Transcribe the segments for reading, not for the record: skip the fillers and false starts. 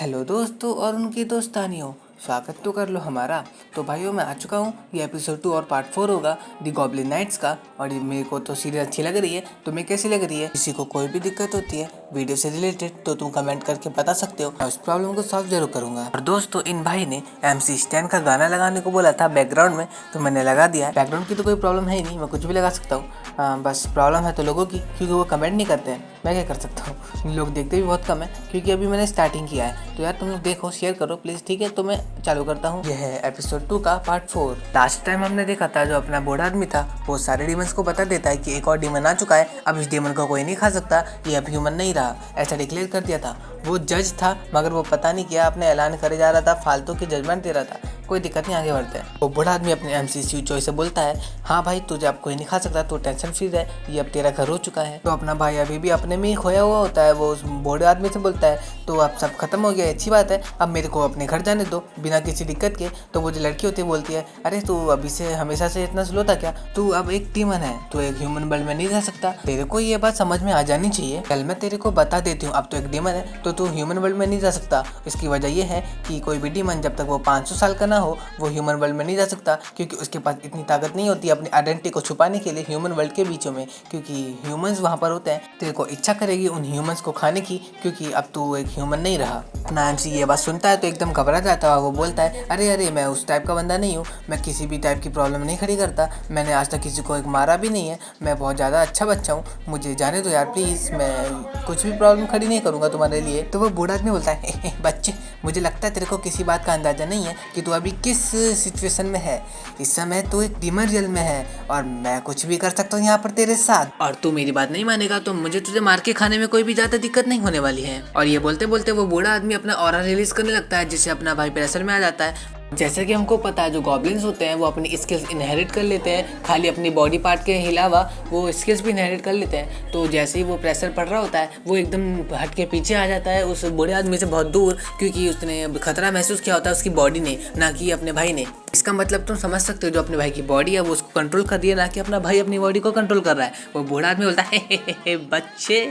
Hello दोस्तों और उनकी दोस्तानियों, स्वागत तो कर लो हमारा। तो भाइयों मैं आ चुका हूँ। ये एपिसोड 2 और पार्ट 4 होगा दी गॉब्लिन नाइट्स का। और ये मेरे को तो सीरीज अच्छी लग रही है। तुम्हें कैसी लग रही है? किसी को कोई भी दिक्कत होती है वीडियो से रिलेटेड तो तुम कमेंट करके बता सकते हो, मैं उस प्रॉब्लम को सॉल्व जरूर करूंगा। और दोस्तों इन भाई ने MC स्टैन का गाना लगाने को बोला था बैकग्राउंड में, तो मैंने लगा दिया। बैकग्राउंड की तो कोई प्रॉब्लम है ही नहीं, मैं कुछ भी लगा सकता हूँ। बस प्रॉब्लम है तो लोगों की, क्योंकि वो कमेंट नहीं करते हैं। मैं क्या कर सकता हूँ, लोग देखते भी बहुत कम है, क्योंकि अभी मैंने स्टार्टिंग किया है। तो यार तुम लोग देखो, शेयर करो प्लीज़, ठीक है? तो मैं चालू करता हूँ। यह है एपिसोड 2 का पार्ट 4। लास्ट टाइम हमने देखा था जो अपना बूढ़ा आदमी था वो सारे डीमंस को बता देता है कि एक और डीमन आ चुका है, अब इस डीमन को कोई नहीं खा सकता, ये अब ह्यूमन नहीं रहा, ऐसा डिक्लेयर कर दिया था। वो जज था मगर वो पता नहीं किया, अपने ऐलान करे जा रहा था, फालतू की जजमेंट दे रहा था। कोई दिक्कत नहीं, आगे बढ़ते हैं। वो बूढ़ा आदमी अपने MC स्यूचोई से बोलता है, हाँ भाई तुझे अब कोई नहीं खा सकता, तो टेंशन फ्री रहे, ये अब तेरा घर हो चुका है। तो अपना भाई अभी भी अपने में ही खोया हुआ होता है। वो उस बूढ़े आदमी से बोलता है, तो अब सब खत्म हो गया, अच्छी बात है, अब मेरे को अपने घर जाने दो बिना किसी दिक्कत के। तो वो जो लड़की होती है बोलती है, अरे तू अभी से हमेशा से इतना स्लो था क्या? तू अब एक डीमन है, तू एक ह्यूमन वर्ल्ड में नहीं रह सकता। तेरे को ये बात समझ में आ जानी चाहिए। कल मैं तेरे को बता देती हूँ, अब तो एक डीमन है तो तू ह्यूमन वर्ल्ड में नहीं रह सकता। इसकी वजह ये है कि कोई भी डीमन जब तक वो 500 साल का ना हो वो ह्यूमन वर्ल्ड में नहीं जा सकता, क्योंकि उसके पास इतनी ताकत नहीं होती अपनी आइडेंटिटी को छुपाने के लिए ह्यूमन वर्ल्ड के बीचों में, क्योंकि ह्यूमंस वहाँ पर होते हैं। तेरे को इच्छा करेगी उन ह्यूमंस को खाने की, क्योंकि अब तू एक ह्यूमन नहीं रहा। अपना MC ये बात सुनता है तो एकदम घबरा जाता है। वो बोलता है, अरे मैं उस टाइप का बंदा नहीं हूँ, मैं किसी भी टाइप की प्रॉब्लम नहीं खड़ी करता, मैंने आज तक किसी को एक मारा भी नहीं है, मैं बहुत ज़्यादा अच्छा बच्चा हूँ, मुझे जाने दो यार प्लीज़, मैं कुछ भी प्रॉब्लम खड़ी नहीं करूँगा तुम्हारे लिए। तो वो बूढ़ा आदमी बोलता है, बच्चे मुझे लगता है तेरे को किसी बात का अंदाजा नहीं है कि तू अभी किस सिचुएशन में है। इस समय तू एक डीमन रियल में है और मैं कुछ भी कर सकता हूँ यहाँ पर तेरे साथ, और तू मेरी बात नहीं मानेगा तो मुझे तुझे मार के खाने में कोई भी ज्यादा दिक्कत नहीं होने वाली है। और ये बोलते बोलते वो बूढ़ा आदमी अपना ऑरा रिलीज करने लगता है, जिससे अपना भाई प्रेशर में आ जाता है। जैसे कि हमको पता है जो गॉब्लिन्स होते हैं वो अपनी स्किल्स इनहेरिट कर लेते हैं, खाली अपनी बॉडी पार्ट के अलावा वो स्किल्स भी इनहेरिट कर लेते हैं। तो जैसे ही वो प्रेशर पड़ रहा होता है वो एकदम हट के पीछे आ जाता है उस बूढ़े आदमी से बहुत दूर, क्योंकि उसने खतरा महसूस किया होता है उसकी बॉडी ने, ना कि अपने भाई ने। इसका मतलब तुम समझ सकते हो, जो अपने भाई की बॉडी है वो उसको कंट्रोल कर रही है, ना कि अपना भाई अपनी बॉडी को कंट्रोल कर रहा है। वो बूढ़ा आदमी बोलता है, बच्चे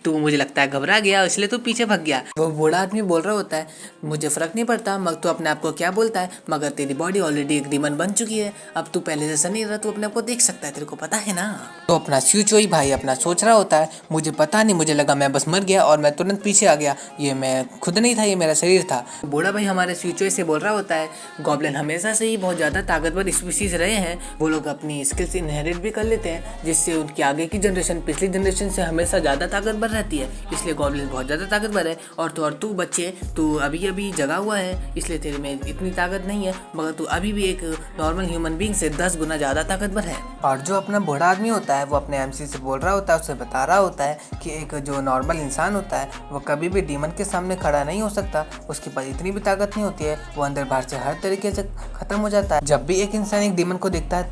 तू मुझे लगता है घबरा गया इसलिए तू पीछे भाग गया। वो बूढ़ा आदमी बोल रहा होता है, मुझे फर्क नहीं पड़ता मगर तू अपने आप को क्या बोलता है, मगर तेरी बॉडी ऑलरेडी एक डीमन बन चुकी है, अब तू पहले जैसा नहीं रहा, तू अपने आप को देख सकता है, तेरे को पता है ना। तो अपना स्यूचोई भाई अपना सोच रहा होता है, मुझे पता नहीं, मुझे लगा मैं बस मर गया और मैं तुरंत पीछे आ गया, ये मैं खुद नहीं था, ये मेरा शरीर था। बूढ़ा भाई हमारे स्यूचोई से बोल रहा होता है, गॉब्लिन हमेशा से ही बहुत ज़्यादा ताकतवर स्पीशीज रहे हैं, वो लोग अपनी स्किल्स इनहेरिट भी कर लेते हैं, जिससे उनकी आगे की जनरेशन पिछली जनरेशन से हमेशा ज़्यादा ताकतवर रहती है, इसलिए गॉब्लिन बहुत ज़्यादा ताकतवर है। और तू बच्चे तू अभी अभी जगा हुआ है, इसलिए तेरे में इतनी ताकत नहीं है, मगर तू अभी भी एक नॉर्मल ह्यूमन बीइंग से 10 गुना ज़्यादा ताकतवर है। और जो अपना बूढ़ा आदमी होता है वो अपने MC से बोल रहा होता है, उससे बता रहा होता है कि एक जो नॉर्मल इंसान होता है वो कभी भी डीमन के सामने खड़ा नहीं हो सकता, उसके पास इतनी भी ताकत नहीं होती है, वो अंदर बाहर से हर तरीके से खत्म हो जाता है जब भी एक इंसान एक डीमन को देखता है।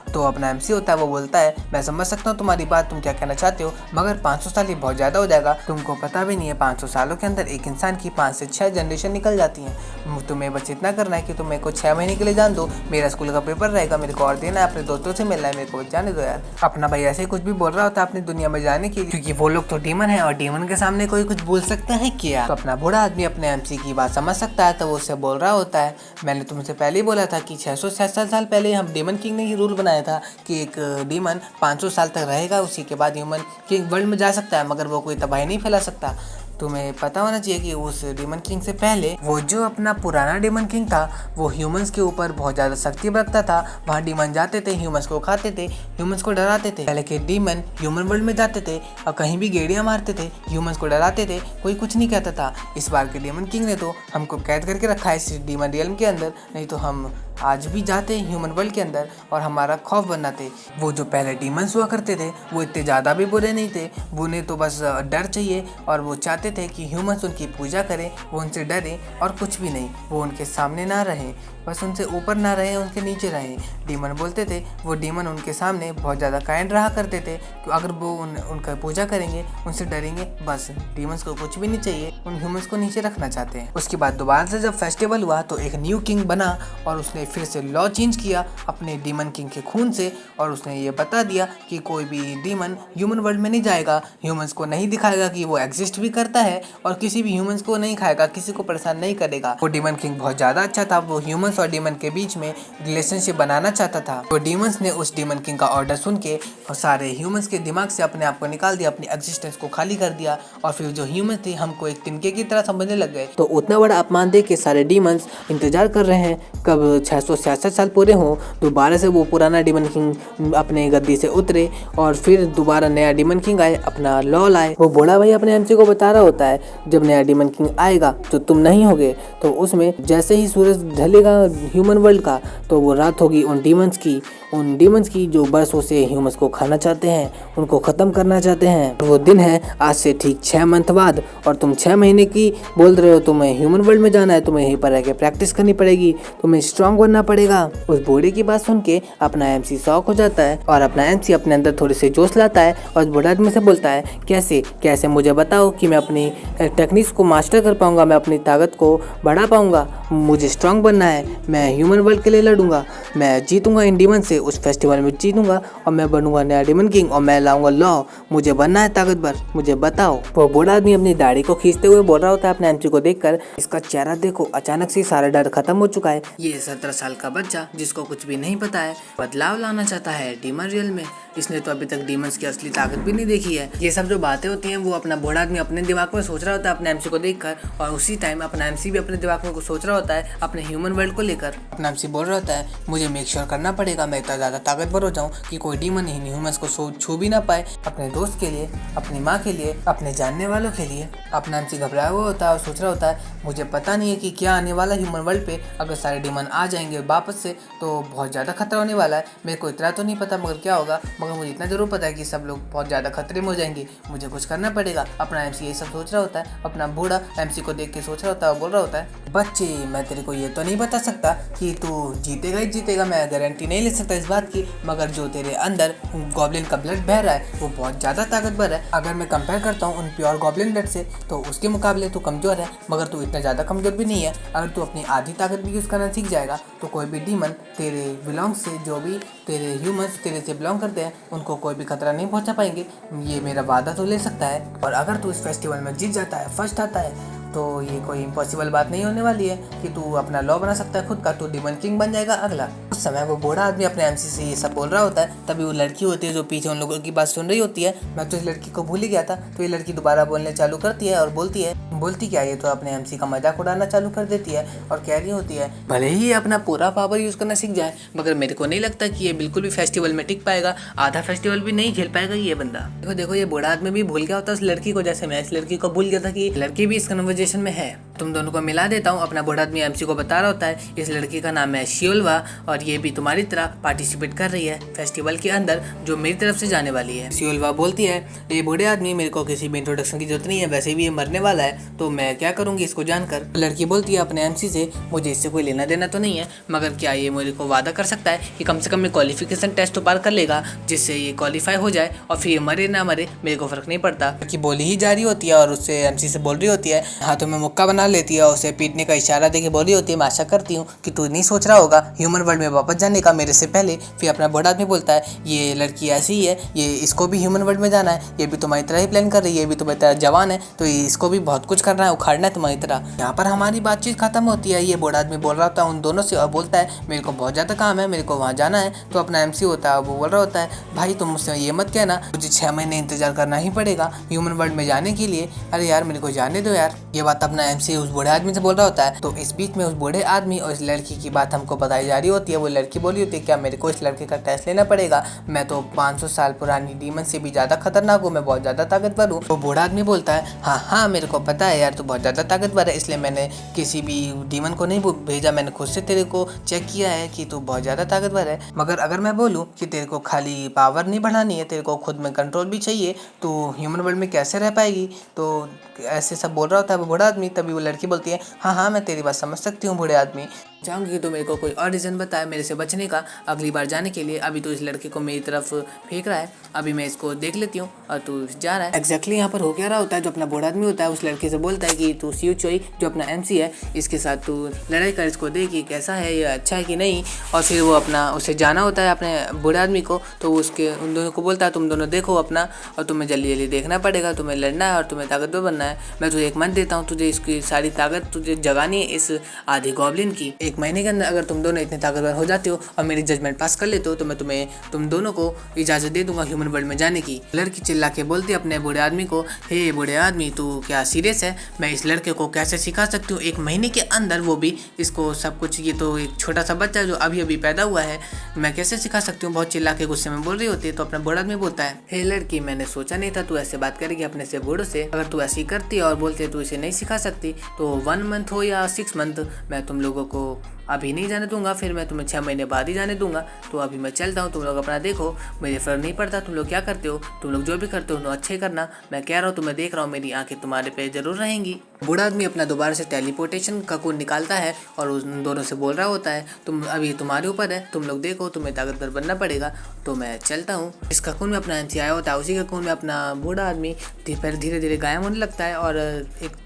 तो अपना MC होता है वो बोलता है, मैं समझ सकता हूँ तुम्हारी बात, तुम क्या कहना चाहते हो, मगर 500 साल ये बहुत ज़्यादा हो जाएगा, तुमको पता भी नहीं है 500 सालों के अंदर एक इंसान की 5 से 6 जनरेशन निकल जाती हैं। तुम्हें बस इतना करना है कि तुम मेरे को 6 महीने के लिए जान दो, मेरा स्कूल का पेपर रहेगा, मेरे को और देना है, अपने दोस्तों से मिलना है, मेरे को जाने दो यार। अपना भाई ऐसे ही कुछ भी बोल रहा होता है अपनी दुनिया में जाने की, क्योंकि वो लोग तो डीमन है और डीमन के सामने कोई कुछ बोल सकता है क्या। तो अपना बूढ़ा आदमी अपने MC की बात समझ सकता है, तो वो उससे बोल रहा होता है, मैंने तुमसे पहले ही बोला था कि 666 साल पहले हम डीमन किंग ने ही रूल बनाया था कि एक डीमन 500 साल तक रहेगा, उसी के बाद ह्यूमन किंग वर्ल्ड में जा सकता है, मगर वो कोई तबाही नहीं फैला सकता। तुम्हें पता होना चाहिए कि उस डीमन किंग से पहले वो जो अपना पुराना डीमन किंग था वो ह्यूमंस के ऊपर बहुत ज़्यादा शक्ति रखता था, वहाँ डीमन जाते थे, ह्यूमंस को खाते थे, ह्यूमंस को डराते थे। पहले के डीमन ह्यूमन वर्ल्ड में जाते थे और कहीं भी गेड़ियाँ मारते थे, ह्यूमंस को डराते थे, कोई कुछ नहीं कहता था। इस बार के डीमन किंग ने तो हमको कैद करके रखा है इस डीमन रियल्म के अंदर, नहीं तो हम आज भी जाते ह्यूमन वर्ल्ड के अंदर और हमारा खौफ बनाते। वो जो पहले डीमंस हुआ करते थे वो इतने ज़्यादा भी बुरे नहीं थे, उन्हें तो बस डर चाहिए और वो चाहते थे कि ह्यूमंस उनकी पूजा करें, वो उनसे डरें और कुछ भी नहीं, वो उनके सामने ना रहें, बस उनसे ऊपर ना रहें, उनके नीचे रहें। डीमन बोलते थे वो डीमन उनके सामने बहुत ज़्यादा काइंड रहा करते थे, कि अगर वो उनका पूजा करेंगे, उनसे डरेंगे, बस डीमंस को कुछ भी नहीं चाहिए, उन ह्यूमंस को नीचे रखना चाहते हैं। उसके बाद दोबारा से जब फेस्टिवल हुआ तो एक न्यू किंग बना और उसने फिर से लॉ चेंज किया अपने डीमन किंग के खून से, और उसने ये बता दिया कि कोई भी डीमन ह्यूमन वर्ल्ड में नहीं जाएगा, ह्यूमंस को नहीं दिखाएगा कि वो एग्जिस्ट भी करता है, और किसी भी ह्यूमंस को नहीं खाएगा, किसी को परेशान नहीं करेगा। वो डीमन किंग बहुत ज़्यादा अच्छा था, वो ह्यूमंस और डीमन के बीच में रिलेशनशिप बनाना चाहता था। तो डीमंस ने उस डीमन किंग का ऑर्डर सुन के सारे ह्यूमंस के दिमाग से अपने आप को निकाल दिया, अपनी एग्जिस्टेंस को खाली कर दिया, और फिर जो ह्यूमंस थे हमको एक तिनके की तरह समझने लग गए। तो उतना बड़ा अपमान देख के सारे डीमंस इंतजार कर रहे हैं कब 666 साल पूरे हों, दोबारा से वो पुराना डीमन किंग अपने गद्दी से उतरे और फिर दोबारा नया डीमन किंग आए, अपना लॉ लाए। वो बूढ़ा भाई अपने एमसी को बता रहा होता है जब नया डीमन किंग आएगा जो तुम नहीं होगे, तो उसमें जैसे ही सूरज ढलेगा ह्यूमन वर्ल्ड का, तो वो रात होगी उन डीमंस की जो बरसों से ह्यूमंस को खाना चाहते हैं, उनको ख़त्म करना चाहते हैं। वो दिन है आज से ठीक 6 मंथ बाद, और तुम 6 महीने की बोल रहे हो तुम्हें ह्यूमन वर्ल्ड में जाना है, तुम्हें यहीं पर रह के प्रैक्टिस करनी पड़ेगी, तुम्हें स्ट्रांग बनना पड़ेगा। उस बूढ़े की बात सुन के अपना एमसी शॉक हो जाता है, और अपना एमसी अपने अंदर थोड़ी सी जोश लाता है और उस बूढ़े आदमी से बोलता है कैसे मुझे बताओ कि मैं अपनी टेक्निक्स को मास्टर कर पाऊंगा, मैं अपनी ताकत को बढ़ा पाऊंगा, मुझे स्ट्रांग बनना है, मैं ह्यूमन वर्ल्ड के लिए लड़ूंगा, मैं जीतूंगा इन डीमन से, उस फेस्टिवल में जीतूंगा और मैं बनूंगा नया डीमन किंग और मैं लाऊंगा लॉ, मुझे बनना है ताकतवर, मुझे बताओ। वो बूढ़ा आदमी अपनी दाढ़ी को खींचते हुए बोल रहा होता है अपने एमसी को देखकर, इसका चेहरा देखो, अचानक से सारा डर खत्म हो चुका है। ये 17 साल का बच्चा जिसको कुछ भी नहीं पता है, बदलाव लाना चाहता है डीमन रियल में, इसने तो अभी तक डीमंस की असली ताकत भी नहीं देखी है। ये सब जो बातें होती हैं वो अपना बूढ़ा आदमी अपने दिमाग में सोच रहा होता है अपने एमसी को देखकर, और उसी टाइम अपना एमसी भी अपने दिमाग में सोच रहा होता है अपने ह्यूमन वर्ल्ड को लेकर। अपना एमसी बोल रहा होता है मुझे मेक श्योर करना पड़ेगा मैं इतना ज़्यादा ताकतवर हो जाऊँ कि कोई डीमन इन ह्यूमंस को छू भी ना पाए, अपने दोस्त के लिए, अपनी माँ के लिए, अपने जानने वालों के लिए। अपना एमसी घबराया हुआ होता है और सोच रहा होता है मुझे पता नहीं है कि क्या आने वाला ह्यूमन वर्ल्ड पे, अगर सारे डीमन आ जाएंगे वापस से तो बहुत ज़्यादा खतरा होने वाला है। मेरे को इतना तो नहीं पता मगर क्या होगा, मगर मुझे इतना जरूर पता है कि सब लोग बहुत ज़्यादा खतरे में हो जाएंगे, मुझे कुछ करना पड़ेगा। अपना एमसी ये सब सोच रहा होता है, अपना बूढ़ा एमसी को देख के सोच रहा होता है और बोल रहा होता है बच्चे मैं तेरे को ये तो नहीं बता सकता कि तू जीतेगा ही जीतेगा, मैं गारंटी नहीं ले सकता इस बात की, मगर जो तेरे अंदर गॉब्लिन का ब्लड बह रहा है वो बहुत ज़्यादा ताकतवर है। अगर मैं कंपेयर करता हूँ उन प्योर गॉब्लिन ब्लड से तो उसके मुकाबले तू कमज़ोर है, मगर तू इतना ज़्यादा कमज़ोर भी नहीं है। अगर तू अपनी आधी ताकत भी यूज़ करना सीख जाएगा तो कोई भी डीमन तेरे बिलोंग्स से, जो भी तेरे ह्यूमंस तेरे से बिलोंग करते हैं, उनको कोई भी खतरा नहीं पहुंचा पाएंगे, ये मेरा वादा तो ले सकता है। और अगर तू इस फेस्टिवल में जीत जाता है, फर्स्ट आता है, तो ये कोई इम्पॉसिबल बात नहीं होने वाली है कि तू अपना लॉ बना सकता है खुद का, तू डीमन किंग बन जाएगा अगला। उस समय वो बूढ़ा आदमी अपने एमसी से ये सब बोल रहा होता है, तभी वो लड़की होती है जो पीछे उन लोगों की बात सुन रही होती है। मैं तो इस लड़की को भूल ही गया था। तो ये लड़की दोबारा बोलने चालू करती है और बोलती क्या, ये तो अपने एमसी का मजाक उड़ाना चालू कर देती है और कह रही होती है भले ही अपना पूरा पावर यूज़ करना सीख जाए, मगर मेरे को नहीं लगता कि ये बिल्कुल भी फेस्टिवल में टिक पाएगा, आधा फेस्टिवल भी नहीं खेल पाएगा ये बंदा। देखो ये बूढ़ा आदमी भी भूल गया होता इस लड़की को, जैसे मैं इस लड़की को भूल गया था कि लड़की भी इस कन्वर्सेशन में है। तुम दोनों को मिला देता हूँ। अपना बूढ़ा आदमी एमसी को बता रहा होता है इस लड़की का नाम है शियोलवा और ये भी तुम्हारी तरह पार्टिसिपेट कर रही है फेस्टिवल के अंदर जो मेरी तरफ से जाने वाली है। शियोलवा बोलती है ये बूढ़े आदमी मेरे को किसी भी इंट्रोडक्शन की जरूरत नहीं है, वैसे भी ये मरने वाला है तो मैं क्या करूँगी इसको जानकर। लड़की बोलती है अपने एमसी से मुझे इससे कोई लेना देना तो नहीं है, मगर क्या ये मेरे को वादा कर सकता है कि कम से कम मैं क्वालिफिकेशन टेस्ट तो पार कर लेगा जिससे ये क्वालिफाई हो जाए और फिर ये मरे ना मरे मेरे को फर्क नहीं पड़ता। लड़की बोली ही जा रही होती है और उससे एमसी से बोल रही होती है, हाथों में मुक्का बना लेती है और उसे पीटने का इशारा देके बोली होती है मैं आशा करती हूँ कि तू नहीं सोच रहा होगा ह्यूमन वर्ल्ड में वापस जाने का मेरे से पहले। फिर अपना बूढ़ा आदमी बोलता है ये लड़की ऐसी ही है, ये इसको भी ह्यूमन वर्ल्ड में जाना है, ये भी तुम्हारी तरह ही प्लान कर रही है, ये भी तुम्हारी तरह जवान है तो इसको भी बहुत कुछ करना है, उखाड़ना है तुम्हारी तरह। यहाँ पर हमारी बातचीत खत्म होती है। ये बूढ़ा आदमी बोल रहा होता है उन दोनों से और बोलता है मेरे को बहुत ज़्यादा काम है, मेरे को वहाँ जाना है। तो अपना एमसी होता है वो बोल रहा होता है भाई तुम मुझसे ये मत कहना, मुझे 6 महीने इंतजार करना ही पड़ेगा ह्यूमन वर्ल्ड में जाने के लिए। अरे यार मेरे को जाने दो यार। ये बात अपना एमसी उस बूढ़े आदमी से बोल रहा होता है। तो इस बीच में उस बूढ़े आदमी और इस लड़की की बात हमको बताई जा रही होती है। वो लड़की बोली होती है क्या मेरे को इस लड़के का टेस्ट लेना पड़ेगा, मैं तो 500 साल पुरानी डीमन से भी ज़्यादा खतरनाक हूँ, मैं बहुत ज़्यादा ताकतवर हूँ। तो बूढ़ा आदमी बोलता है हाँ मेरे को पता है यार तू बहुत ज़्यादा ताकतवर है, इसलिए मैंने किसी भी डीमन को नहीं भेजा, मैंने खुद से तेरे को चेक किया है कि तू बहुत ज़्यादा ताकतवर है। मगर अगर मैं बोलूँ कि तेरे को खाली पावर नहीं बढ़ानी है, तेरे को खुद में कंट्रोल भी चाहिए, तो ह्यूमन वर्ल्ड में कैसे रह पाएगी। तो ऐसे सब बोल रहा होता है वो बूढ़ा आदमी। तभी वो लड़की बोलती है हाँ मैं तेरी बात समझ सकती हूँ बूढ़े आदमी, चाहूँगी कि तू मेरे को कोई और रीज़न बताए मेरे से बचने का अगली बार जाने के लिए। अभी तो इस लड़के को मेरी तरफ फेंक रहा है, अभी मैं इसको देख लेती हूँ और तू जा रहा है। एग्जैक्टली यहाँ पर हो क्या रहा होता है, जो अपना बूढ़ा आदमी होता है उस लड़के से बोलता है कि तू सीयू चोई जो अपना MC है इसके साथ तू लड़ाई कर, इसको देख कि कैसा है, ये अच्छा है कि नहीं। और फिर वो अपना उसे जाना होता है अपने बूढ़े आदमी को, तो उसके उन दोनों को बोलता है तुम दोनों देखो अपना, और तुम्हें जल्दी जल्दी देखना पड़ेगा, तुम्हें लड़ना है और तुम्हें ताकतवर बनना है। मैं तुझे 1 मंथ देता हूँ, तुझे इसकी सारी ताकत तुझे जगानी है इस आधी गॉब्लिन की। 1 महीने के अंदर अगर तुम दोनों इतने ताकतवर हो जाते हो और मेरी जजमेंट पास कर लेते हो तो मैं तुम दोनों को इजाज़त दे दूंगा ह्यूमन वर्ल्ड में जाने की। लड़की चिल्ला के बोलती है अपने बूढ़े आदमी को, हे बूढ़े आदमी तू क्या सीरियस है? मैं इस लड़के को कैसे सिखा सकती हूँ 1 महीने के अंदर, वो भी इसको सब कुछ। ये तो एक छोटा सा बच्चा जो अभी अभी पैदा हुआ है, मैं कैसे सिखा सकती हूँ? बहुत चिल्ला के गुस्से में बोल रही होती है। तो अपना बूढ़ा आदमी बोलता है, हे लड़की मैंने सोचा नहीं था तू ऐसे बात करेगी अपने से बूढ़ों से। अगर तू ऐसी करती और बोलते तू इसे नहीं सिखा सकती तो 1 मंथ हो या 6 मंथ मैं तुम लोगों को अभी नहीं जाने दूंगा, फिर मैं तुम्हें 6 महीने बाद ही जाने दूंगा। तो अभी मैं चलता हूँ, तुम लोग अपना देखो, मुझे फर्क नहीं पड़ता तुम लोग क्या करते हो, तुम लोग जो भी करते हो अच्छे करना। मैं कह रहा हूँ तुम्हें देख रहा हूँ, मेरी आंखें तुम्हारे पे जरूर रहेंगी। बूढ़ा आदमी अपना दोबारा से टेलीपोर्टेशन का कोड निकालता है और उन दोनों से बोल रहा होता है तुम अभी तुम्हारे ऊपर है, तुम लोग देखो, तुम्हें ताकतवर बनना पड़ेगा। तो मैं चलता हूँ। इस ककून में अपना MC आया होता है, उसी ककून में अपना बूढ़ा आदमी फिर धीरे धीरे गायब होने लगता है और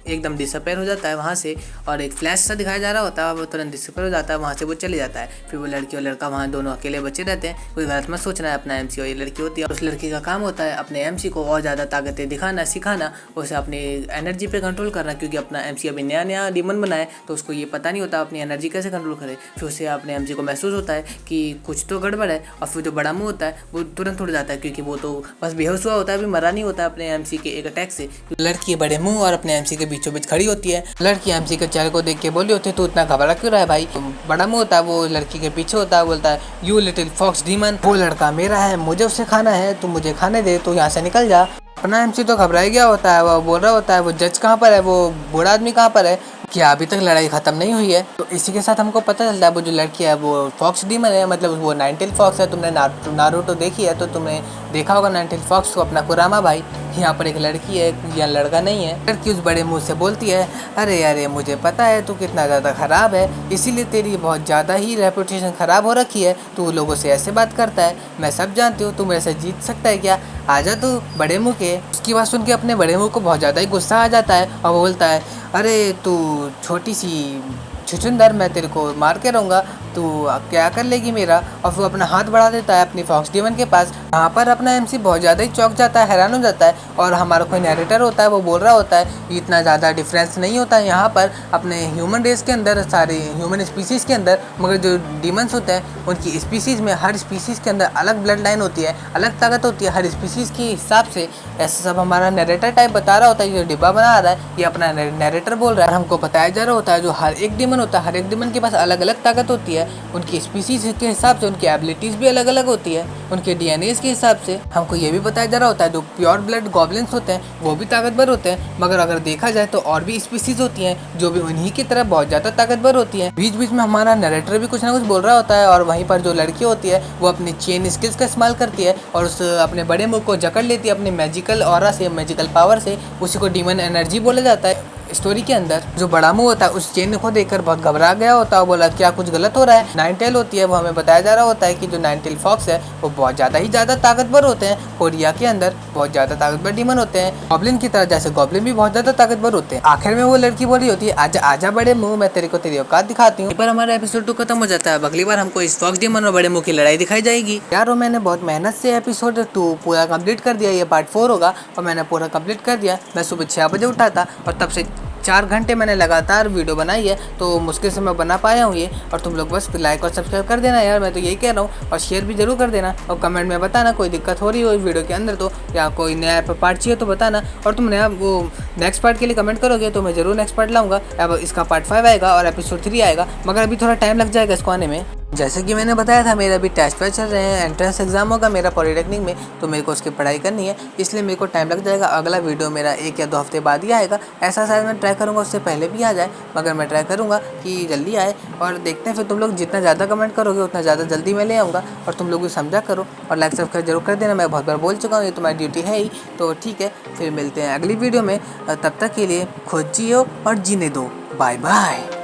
एकदम डिसअपेयर हो जाता है वहाँ से। और एक फ्लैश सा दिखाया जा रहा होता है, वो तुरंत डिसअपेयर हो जाता है, वहाँ से वो चले जाता है। फिर वो लड़की और लड़का वहाँ दोनों अकेले बचे रहते हैं। कोई गलत मत सोचना है, अपना MC और ये लड़की होती है। उस लड़की का काम होता है अपने MC को और ज़्यादा ताकतें दिखाना, सिखाना, उसे अपनी एनर्जी पे कंट्रोल करना, क्योंकि अपना MC अभी नया नया डीमन बना है तो उसको ये पता नहीं होता अपनी एनर्जी कैसे कंट्रोल करे। फिर उसे अपने MC को महसूस होता है कि कुछ तो गड़बड़ है, और फिर जो बड़ा मुँह होता है वो तुरंत उड़ जाता है, क्योंकि वो तो बस बेहोश हुआ होता है, अभी मरा नहीं होता अपने MC के एक अटैक से। लड़की बड़े मुंह और अपने MC के बीचों बीच खड़ी होती है। लड़की MC के चेहरे को देख के बोली होती है तू इतना घबरा क्यों रहा है भाई? बड़ा मुंह होता है वो लड़की के पीछे होता है, बोलता है यू लिटिल फॉक्स डीमन, वो लड़का मेरा है, मुझे उसे खाना है, तू मुझे खाने दे, तू यहाँ से निकल जा। अपना MC तो घबराई गया होता है, वो बोल रहा होता है वो जज कहाँ पर है, वो बूढ़ा आदमी कहाँ पर है, क्या अभी तक लड़ाई खत्म नहीं हुई है? तो इसी के साथ हमको पता चलता है वो जो लड़की है वो फॉक्स डीमन है, मतलब वो 9 टेल फॉक्स है। तुमने नारुतो देखी है तो तुमने देखा होगा 9 टेल फॉक्स को, अपना कुरामा भाई। यहाँ पर एक लड़की है या लड़का नहीं है। लड़की उस बड़े मुंह से बोलती है, अरे अरे मुझे पता है तू कितना ज़्यादा ख़राब है, इसीलिए तेरी बहुत ज़्यादा ही रेपुटेशन ख़राब हो रखी है, तू लोगों से ऐसे बात करता है, मैं सब जानती हूँ, तू मेरे से जीत सकता है क्या? आजा तू बड़े मुंह के। उसकी बात सुन के अपने बड़े मुंह को बहुत ज़्यादा ही गुस्सा आ जाता है और वो बोलता है, अरे तू छोटी सी छुछुंदर, मैं तेरे को मार के रहूँगा, तू क्या कर लेगी मेरा? और फिर अपना हाथ बढ़ा देता है अपनी फॉक्स डीमन के पास। वहाँ पर अपना MC बहुत ज़्यादा ही चौंक जाता है, हैरान हो जाता है। और हमारा कोई नैरेटर होता है वो बोल रहा होता है इतना ज़्यादा डिफरेंस नहीं होता है यहाँ पर अपने ह्यूमन रेस के अंदर, सारे ह्यूमन स्पीसीज़ के अंदर, मगर जो डीमंस होते हैं उनकी स्पीसीज़ में, हर स्पीसीज़ के अंदर अलग ब्लड लाइन होती है, अलग ताकत होती है हर स्पीसीज़ के हिसाब से। ऐसा सब हमारा नैरेटर टाइप बता रहा होता है, जो डिब्बा बना रहा है ये अपना नैरेटर बोल रहा है। और हमको बताया जा रहा होता है जो हर एक डीमन होता है, हर एक डीमन के पास अलग अलग ताकत होती है, उनकी स्पीसीज के हिसाब से उनकी एबिलिटीज़ भी अलग अलग होती है, उनके DNAs के हिसाब से। हमको ये भी बताया जा रहा होता है जो प्योर ब्लड गॉब्लिन्स होते हैं वो भी ताकतवर होते हैं, मगर अगर देखा जाए तो और भी स्पीसीज होती हैं जो भी उन्हीं की तरह बहुत ज़्यादा ताकतवर होती हैं। बीच बीच में हमारा नरेटर भी कुछ ना कुछ बोल रहा होता है, और वहीं पर जो लड़की होती है वो अपनी चेन स्किल्स का इस्तेमाल करती है और उस अपने बड़े मुंह को जकड़ लेती है अपने मैजिकल ऑरा से, मैजिकल पावर से। उसी को डीमन एनर्जी बोला जाता है स्टोरी के अंदर। जो बड़ा मुंह होता है उस चेन को देखकर बहुत घबरा गया होता है, बोला क्या कुछ गलत हो रहा है। 9 टेल होती है वो हमें बताया जा रहा होता है कि जो 9 टेल फॉक्स है वो बहुत ज़्यादा ताकतवर होते हैं, कोरिया के अंदर बहुत ज़्यादा ताकतवर डीमन होते हैं, गॉब्लिन की तरह, जैसे गॉब्लिन भी बहुत ज़्यादा ताकतवर होते हैं। आखिर में वो लड़की बोली होती है आजा आजा बड़े मुंह, मैं तेरे को तेरी औकात दिखाती हूँ। पर हमारा एपिसोड 2 खत्म हो जाता है। अगली बार हमको इस फॉक्स डीमन और बड़े मुंह की लड़ाई दिखाई जाएगी। यार मैंने बहुत मेहनत से एपिसोड 2 पूरा कंप्लीट कर दिया, ये पार्ट 4 होगा और मैंने पूरा कंप्लीट कर दिया। मैं सुबह 6 बजे उठा था और तब से 4 घंटे मैंने लगातार वीडियो बनाई है, तो मुश्किल से मैं बना पाया हूँ ये। और तुम लोग बस लाइक और सब्सक्राइब कर देना यार, मैं तो यही कह रहा हूँ, और शेयर भी जरूर कर देना, और कमेंट में बताना कोई दिक्कत हो रही हो इस वीडियो के अंदर तो, या कोई नया पार्ट चाहिए तो बताना। और तुम नया वो नेक्स्ट पार्ट के लिए कमेंट करोगे तो मैं जरूर नेक्स्ट पार्ट लाऊंगा। अब इसका पार्ट 5 आएगा और एपिसोड 3 आएगा, मगर अभी थोड़ा टाइम लग जाएगा इसको आने में। जैसे कि मैंने बताया था मेरा अभी टेस्ट पैच चल रहे हैं, एंट्रेंस एग्जाम होगा मेरा पॉलिटेक्निक में, तो मेरे को उसकी पढ़ाई करनी है, इसलिए मेरे को टाइम लग जाएगा। अगला वीडियो मेरा 1 या 2 हफ्ते बाद ही आएगा, ऐसा शायद मैं ट्राई करूँगा उससे पहले भी आ जाए, मगर मैं ट्राई करूँगा कि जल्दी आए। और देखते हैं फिर तुम लोग जितना ज़्यादा कमेंट करोगे उतना ज़्यादा जल्दी मैं ले आऊँगा। और तुम लोग भी समझा करो और लाइक सब्सक्राइब जरूर कर देना, मैं बहुत बार बोल चुका हूँ, ये तुम्हारी ड्यूटी है ही। तो ठीक है, फिर मिलते हैं अगली वीडियो में, तब तक के लिए खुद जियो और जीने दो। Bye bye.